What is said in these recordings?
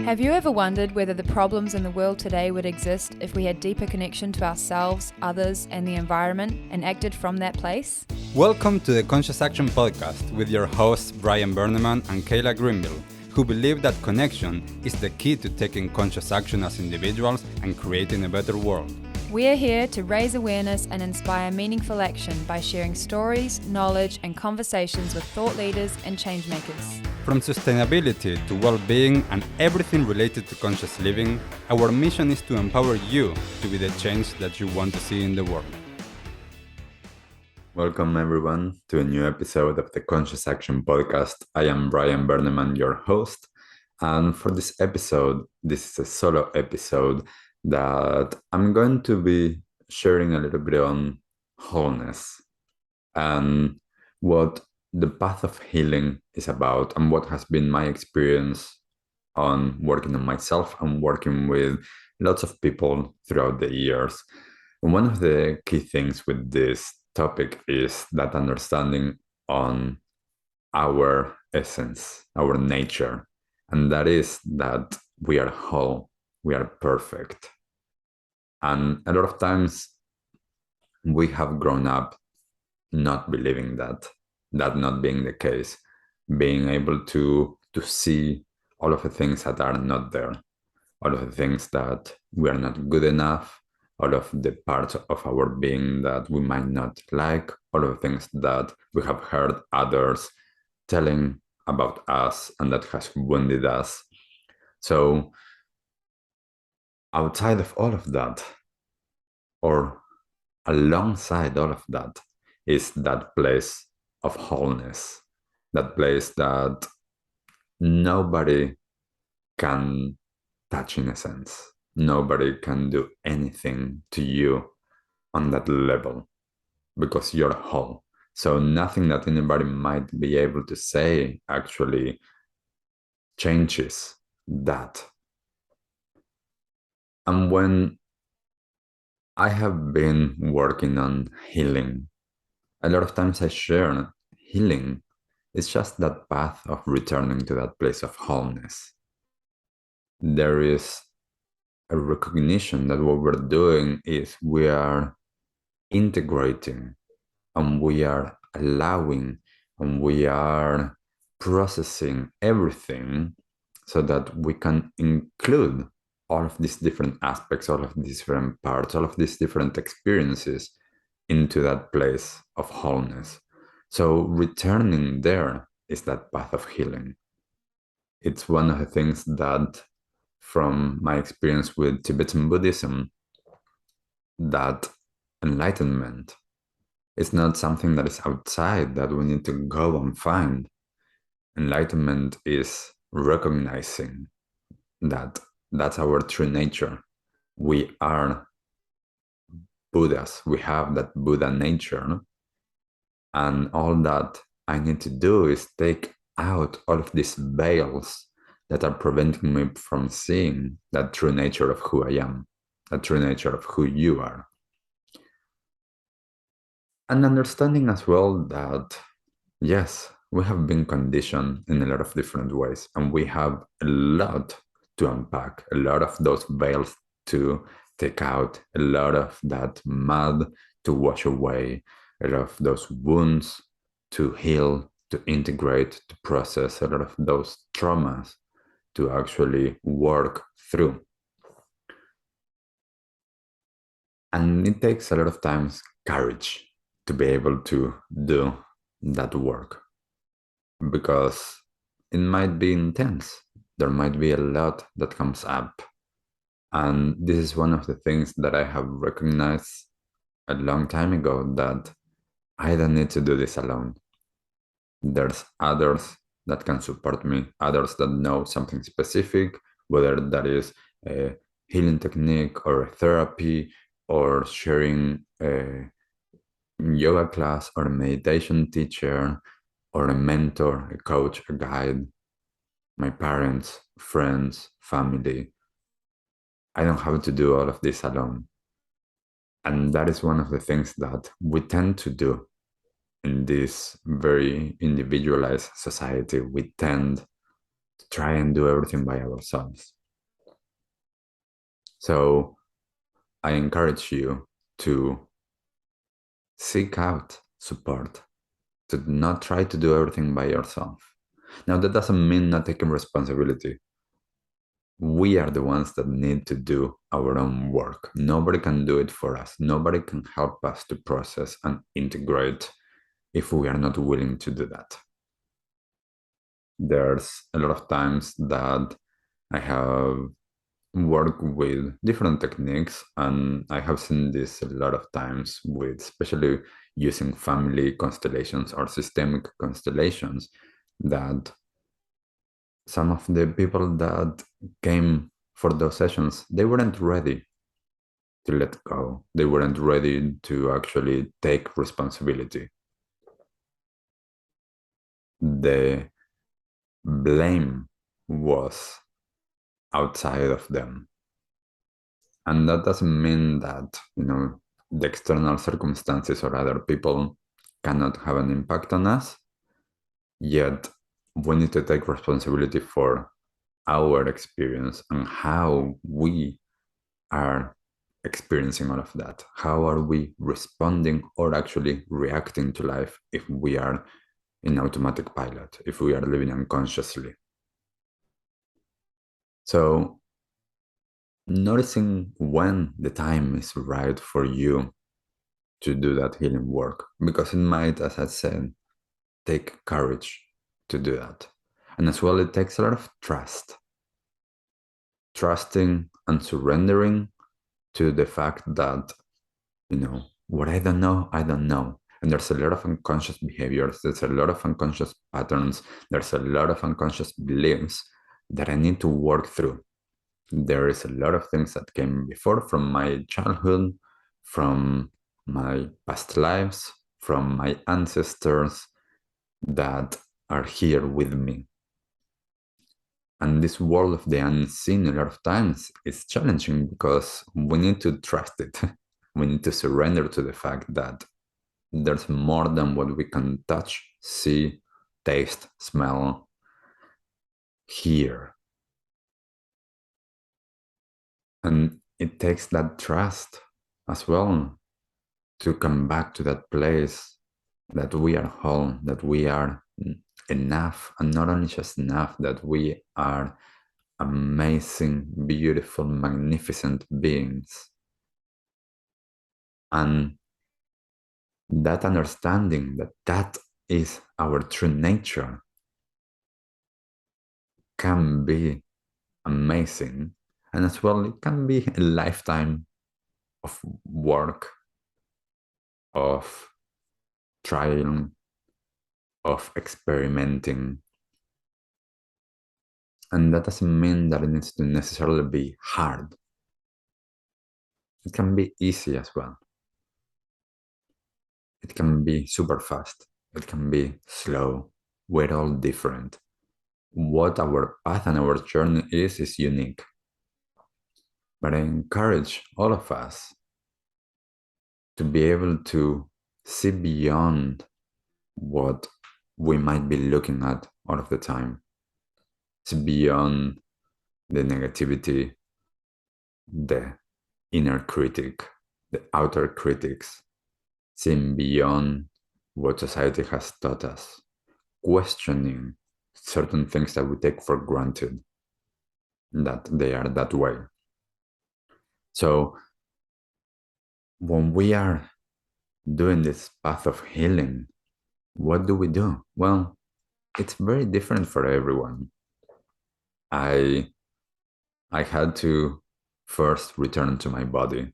Have you ever wondered whether the problems in the world today would exist if we had deeper connection to ourselves, others, and the environment and acted from that place? Welcome to the Conscious Action Podcast with your hosts Brian Berneman and Kayla Greenville, who believe that connection is the key to taking conscious action as individuals and creating a better world. We are here to raise awareness and inspire meaningful action by sharing stories, knowledge, and conversations with thought leaders and change makers. From sustainability to well-being and everything related to conscious living, our mission is to empower you to be the change that you want to see in the world. Welcome everyone to a new episode of the Conscious Action Podcast. I am Brian Berneman, your host, and for this episode, this is a solo episode that I'm going to be sharing a little bit on wholeness and what the path of healing is about and what has been my experience on working on myself and working with lots of people throughout the years. And one of the key things with this topic is that understanding on our essence, our nature, and that is that we are whole, we are perfect. And a lot of times we have grown up not believing that not being the case, being able to see all of the things that are not there, all of the things that we are not good enough, all of the parts of our being that we might not like, all of the things that we have heard others telling about us and that has wounded us. So outside of all of that, or alongside all of that, is that place of wholeness, that place that nobody can touch in a sense. Nobody can do anything to you on that level because you're whole. So nothing that anybody might be able to say actually changes that. And when I have been working on healing, a lot of times I share healing is just that path of returning to that place of wholeness. There is a recognition that what we're doing is we are integrating and we are allowing and we are processing everything so that we can include all of these different aspects, all of these different parts, all of these different experiences into that place of wholeness. So returning there is that path of healing. It's one of the things that, from my experience with Tibetan Buddhism, that enlightenment is not something that is outside that we need to go and find. Enlightenment is recognizing that that's our true nature. We are Buddhas. We have that Buddha nature. And all that I need to do is take out all of these veils that are preventing me from seeing that true nature of who I am, that true nature of who you are. And understanding as well that, yes, we have been conditioned in a lot of different ways, and we have a lot to unpack, a lot of those veils to take out, a lot of that mud to wash away, a lot of those wounds to heal, to integrate, to process, a lot of those traumas to actually work through. And it takes a lot of times courage to be able to do that work, because it might be intense. There might be a lot that comes up. And this is one of the things that I have recognized a long time ago, that I don't need to do this alone. There's others that can support me, others that know something specific, whether that is a healing technique or a therapy or sharing a yoga class or a meditation teacher or a mentor, a coach, a guide, my parents, friends, family. I don't have to do all of this alone. And that is one of the things that we tend to do in this very individualized society. We tend to try and do everything by ourselves. So I encourage you to seek out support, to not try to do everything by yourself. Now, that doesn't mean not taking responsibility. We are the ones that need to do our own work. Nobody can do it for us. Nobody can help us to process and integrate if we are not willing to do that. There's a lot of times that I have worked with different techniques, and I have seen this a lot of times with especially using family constellations or systemic constellations, that some of the people that came for those sessions, they weren't ready to let go. They weren't ready to actually take responsibility. The blame was outside of them. And that doesn't mean that, the external circumstances or other people cannot have an impact on us. Yet we need to take responsibility for our experience and how we are experiencing all of that. How are we responding or actually reacting to life if we are in automatic pilot, if we are living unconsciously? So, noticing when the time is right for you to do that healing work, because it might, as I said, take courage to do that. And as well, it takes a lot of trusting and surrendering to the fact that, what I don't know, I don't know. And there's a lot of unconscious behaviors, there's a lot of unconscious patterns, there's a lot of unconscious beliefs that I need to work through. There is a lot of things that came before from my childhood, from my past lives, from my ancestors that are here with me. And this world of the unseen, a lot of times, is challenging because we need to trust it. We need to surrender to the fact that there's more than what we can touch, see, taste, smell, hear. And it takes that trust as well to come back to that place that we are whole, that we are enough, and not only just enough, that we are amazing, beautiful, magnificent beings. And that understanding that that is our true nature can be amazing. And as well, it can be a lifetime of work, of trying, of experimenting. And that doesn't mean that it needs to necessarily be hard. It can be easy as well. It can be super fast. It can be slow. We're all different. What our path and our journey is unique. But I encourage all of us to be able to see beyond what we might be looking at all of the time. See beyond the negativity, the inner critic, the outer critics, seeing beyond what society has taught us, questioning certain things that we take for granted, that they are that way. So when we are doing this path of healing, what do we do? Well, it's very different for everyone. I had to first return to my body.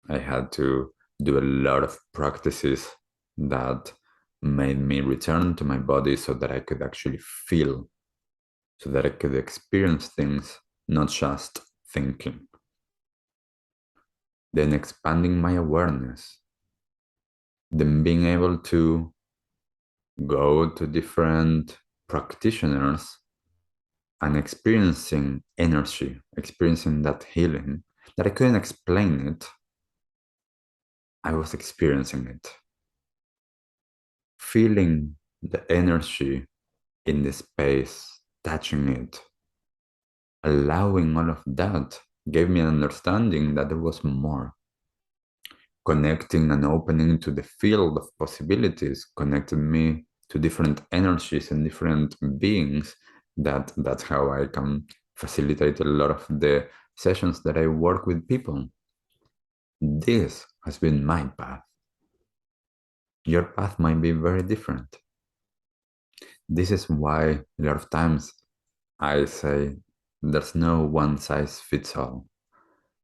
I had to do a lot of practices that made me return to my body so that I could actually feel, so that I could experience things, not just thinking. Then expanding my awareness, then being able to go to different practitioners and experiencing energy, experiencing that healing, that I couldn't explain it. I was experiencing it. Feeling the energy in the space, touching it, allowing all of that gave me an understanding that there was more. Connecting and opening to the field of possibilities connected me to different energies and different beings. That's how I can facilitate a lot of the sessions that I work with people. This has been my path. Your path might be very different. This is why a lot of times I say there's no one size fits all.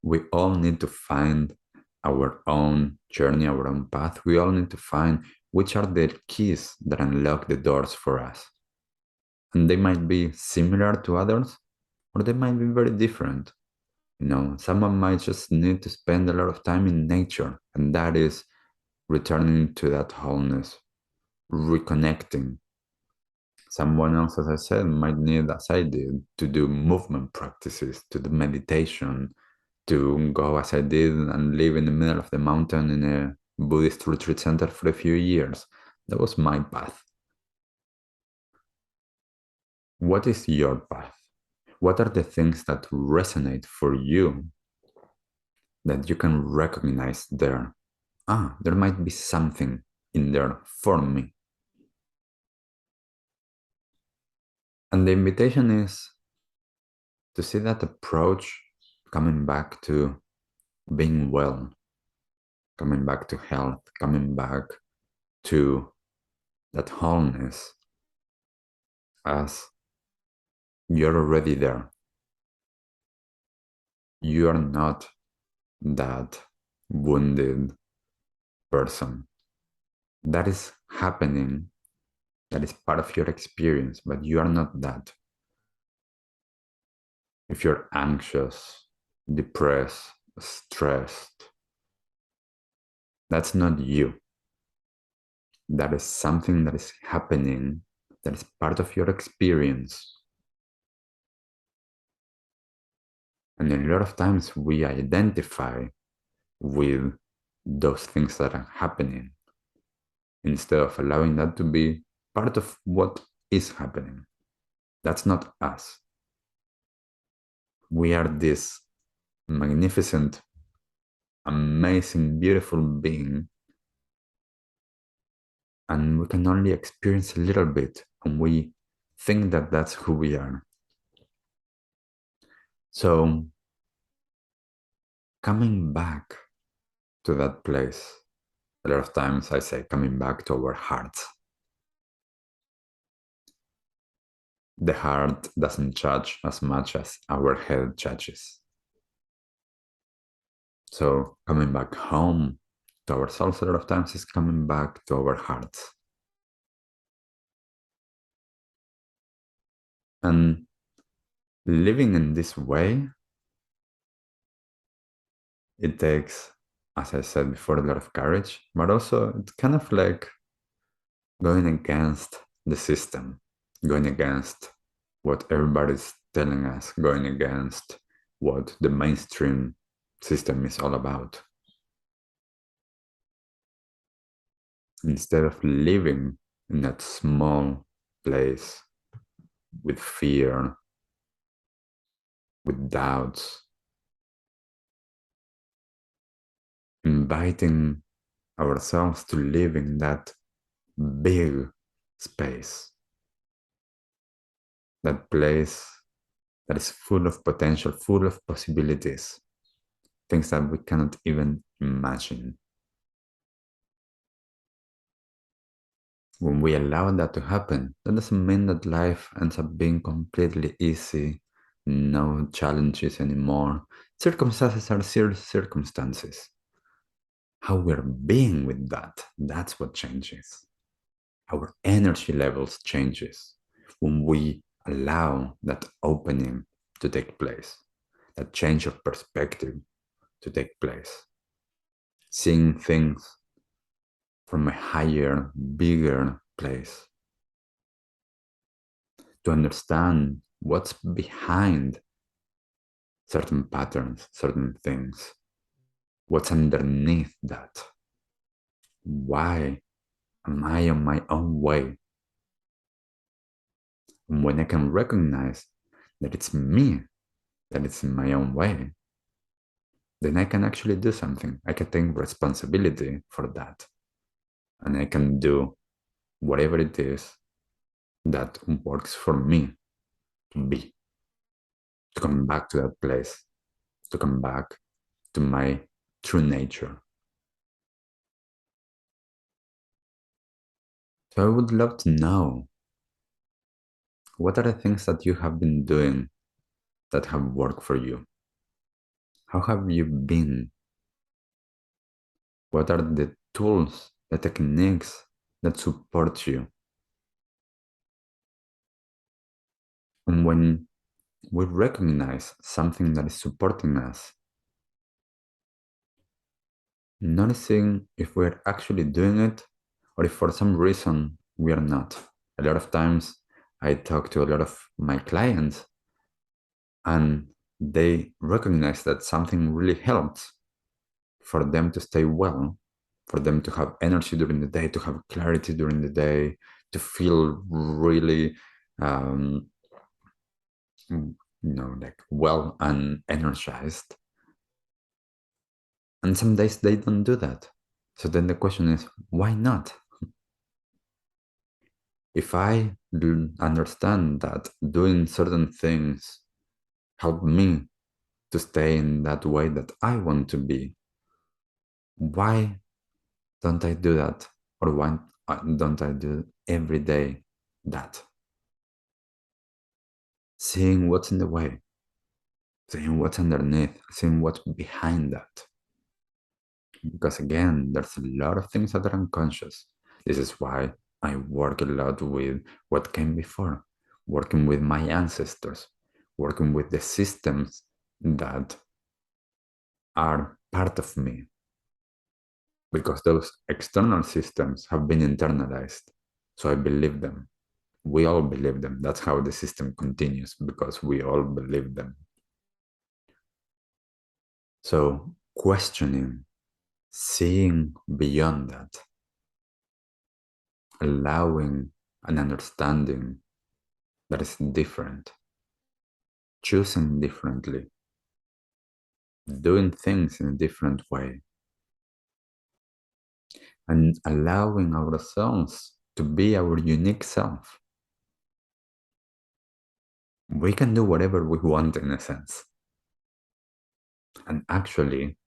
We all need to find our own journey, our own path. We all need to find which are the keys that unlock the doors for us. And they might be similar to others, or they might be very different. Someone might just need to spend a lot of time in nature, and that is returning to that wholeness, reconnecting. Someone else, as I said, might need, as I did, to do movement practices, to do meditation, to go as I did and live in the middle of the mountain in a Buddhist retreat center for a few years. That was my path. What is your path? What are the things that resonate for you that you can recognize there? There might be something in there for me. And the invitation is to see that approach coming back to being well, coming back to health, coming back to that wholeness as you're already there. You are not that wounded person. That is happening. That is part of your experience, but you are not that. If you're anxious, depressed, stressed, that's not you. That is something that is happening, that is part of your experience. And a lot of times we identify with those things that are happening instead of allowing that to be part of what is happening. That's not us. We are this magnificent, amazing, beautiful being, and we can only experience a little bit, and we think that that's who we are. So, coming back to that place, a lot of times I say coming back to our hearts. The heart doesn't judge as much as our head judges. So coming back home to ourselves a lot of times is coming back to our hearts. And living in this way, it takes, as I said before, a lot of courage, but also it's kind of like going against the system, going against what everybody's telling us, going against what the mainstream system is all about. Instead of living in that small place with fear, with doubts, inviting ourselves to live in that big space, that place that is full of potential, full of possibilities, things that we cannot even imagine. When we allow that to happen, that doesn't mean that life ends up being completely easy, no challenges anymore. Circumstances are circumstances. How we're being with that, that's what changes. Our energy levels changes when we allow that opening to take place, that change of perspective to take place. Seeing things from a higher, bigger place. To understand what's behind certain patterns, certain things. What's underneath that? Why am I on my own way? And when I can recognize that it's me, that it's in my own way, then I can actually do something. I can take responsibility for that. And I can do whatever it is that works for me to be, to come back to that place, to come back to my true nature. So I would love to know, what are the things that you have been doing that have worked for you? How have you been? What are the tools, the techniques that support you? And when we recognize something that is supporting us, noticing if we're actually doing it or if for some reason we are not. A lot of times I talk to a lot of my clients and they recognize that something really helps for them to stay well, for them to have energy during the day, to have clarity during the day, to feel really, um, like well and energized. And some days they don't do that. So then the question is, why not? If I understand that doing certain things help me to stay in that way that I want to be, why don't I do that? Or why don't I do every day that? Seeing what's in the way, seeing what's underneath, seeing what's behind that. Because again, there's a lot of things that are unconscious. This is why I work a lot with what came before, working with my ancestors, working with the systems that are part of me. Because those external systems have been internalized. So I believe them. We all believe them. That's how the system continues, because we all believe them. So questioning, seeing beyond that, allowing an understanding that is different, choosing differently, doing things in a different way, and allowing ourselves to be our unique self. We can do whatever we want in a sense. And actually,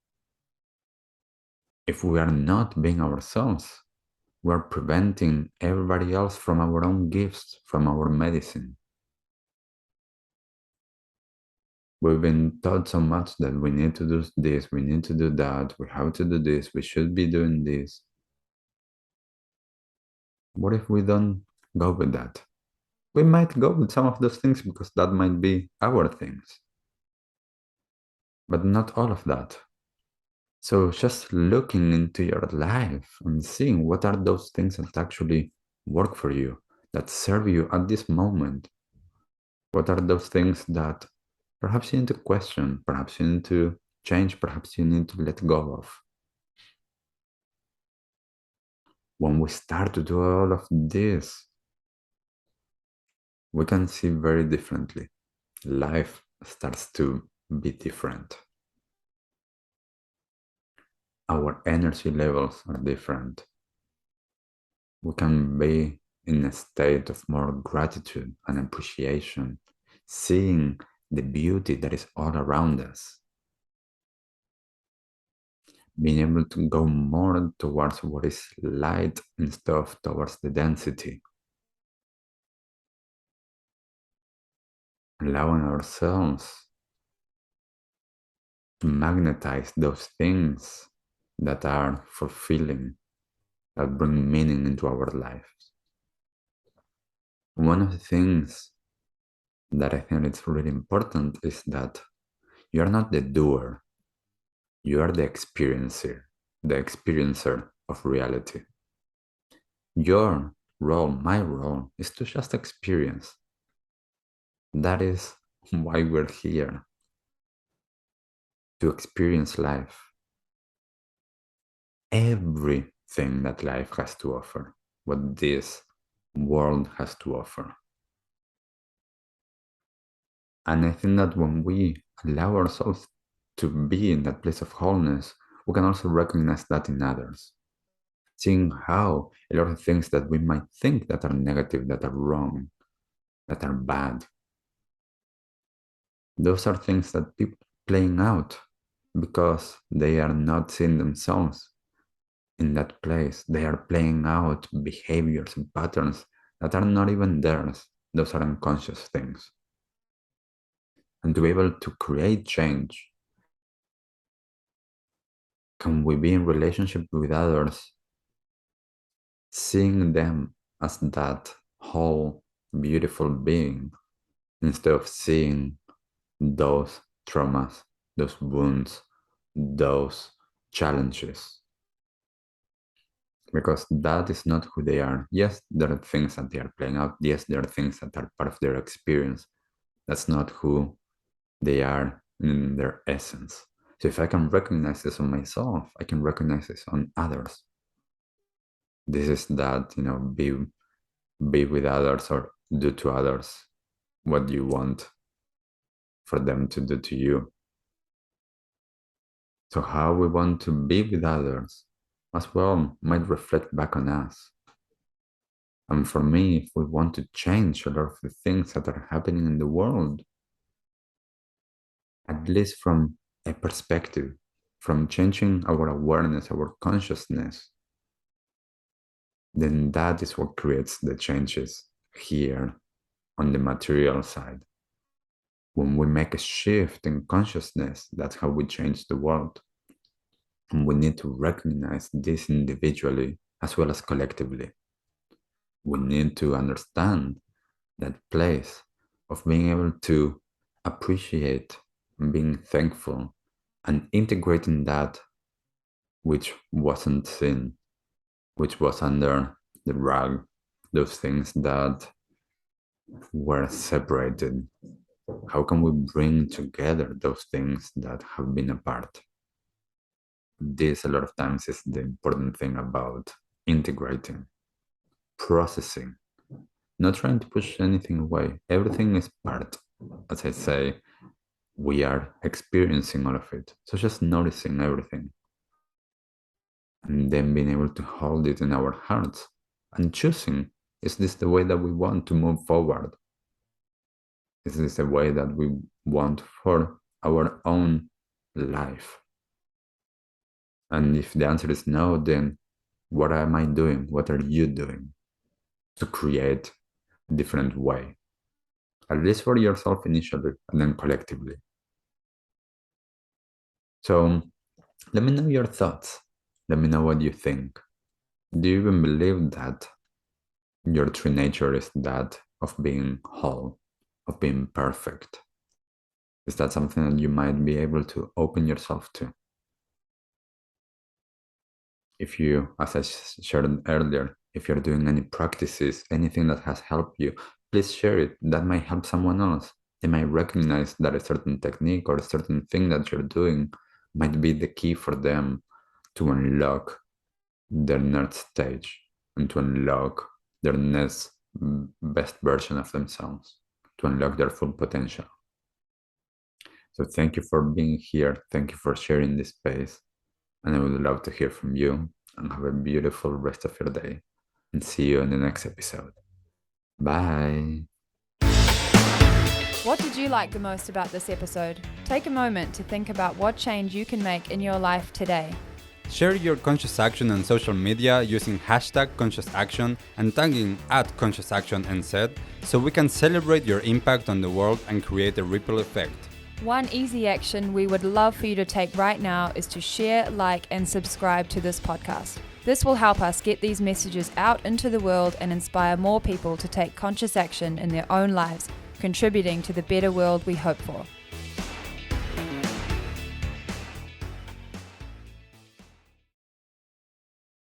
if we are not being ourselves, we are preventing everybody else from our own gifts, from our medicine. We've been taught so much that we need to do this, we need to do that, we have to do this, we should be doing this. What if we don't go with that? We might go with some of those things because that might be our things, but not all of that. So just looking into your life and seeing what are those things that actually work for you, that serve you at this moment. What are those things that perhaps you need to question, perhaps you need to change, perhaps you need to let go of? When we start to do all of this, we can see very differently. Life starts to be different. Our energy levels are different. We can be in a state of more gratitude and appreciation, seeing the beauty that is all around us, being able to go more towards what is light instead of towards the density, allowing ourselves to magnetize those things that are fulfilling, that bring meaning into our lives. One of the things that I think is really important is that you are not the doer, you are the experiencer of reality. Your role, my role, is to just experience. That is why we're here, to experience life. Everything that life has to offer, what this world has to offer. And I think that when we allow ourselves to be in that place of wholeness, we can also recognize that in others. Seeing how a lot of things that we might think that are negative, that are wrong, that are bad, those are things that people are playing out because they are not seeing themselves in that place. They are playing out behaviors and patterns that are not even theirs. Those are unconscious things. And to be able to create change, can we be in relationship with others, seeing them as that whole beautiful being instead of seeing those traumas, those wounds, those challenges? Because that is not who they are. Yes, there are things that they are playing out. Yes, there are things that are part of their experience. That's not who they are in their essence. So if I can recognize this on myself, I can recognize this on others. This is that, be with others or do to others what you want for them to do to you. So how we want to be with others as well might reflect back on us. And for me, if we want to change a lot of the things that are happening in the world, at least from a perspective, from changing our awareness, our consciousness, then that is what creates the changes here on the material side. When we make a shift in consciousness, that's how we change the world. And we need to recognize this individually as well as collectively. We need to understand that place of being able to appreciate and being thankful and integrating that which wasn't seen, which was under the rug, those things that were separated. How can we bring together those things that have been apart? This, a lot of times, is the important thing about integrating, processing, not trying to push anything away. Everything is part. As I say, we are experiencing all of it. So just noticing everything and then being able to hold it in our hearts and choosing, is this the way that we want to move forward? Is this the way that we want for our own life? And if the answer is no, then what am I doing? What are you doing to create a different way? At least for yourself initially, and then collectively. So let me know your thoughts. Let me know what you think. Do you even believe that your true nature is that of being whole, of being perfect? Is that something that you might be able to open yourself to? If you, as I shared earlier, if you're doing any practices, anything that has helped you, please share it. That might help someone else. They might recognize that a certain technique or a certain thing that you're doing might be the key for them to unlock their next stage and to unlock their next best version of themselves, to unlock their full potential. So thank you for being here. Thank you for sharing this space. And I would love to hear from you, and have a beautiful rest of your day. And see you in the next episode. Bye. What did you like the most about this episode? Take a moment to think about what change you can make in your life today. Share your conscious action on social media using #ConsciousAction and tagging @ConsciousActionNZ so we can celebrate your impact on the world and create a ripple effect. One easy action we would love for you to take right now is to share, like, and subscribe to this podcast. This will help us get these messages out into the world and inspire more people to take conscious action in their own lives, contributing to the better world we hope for.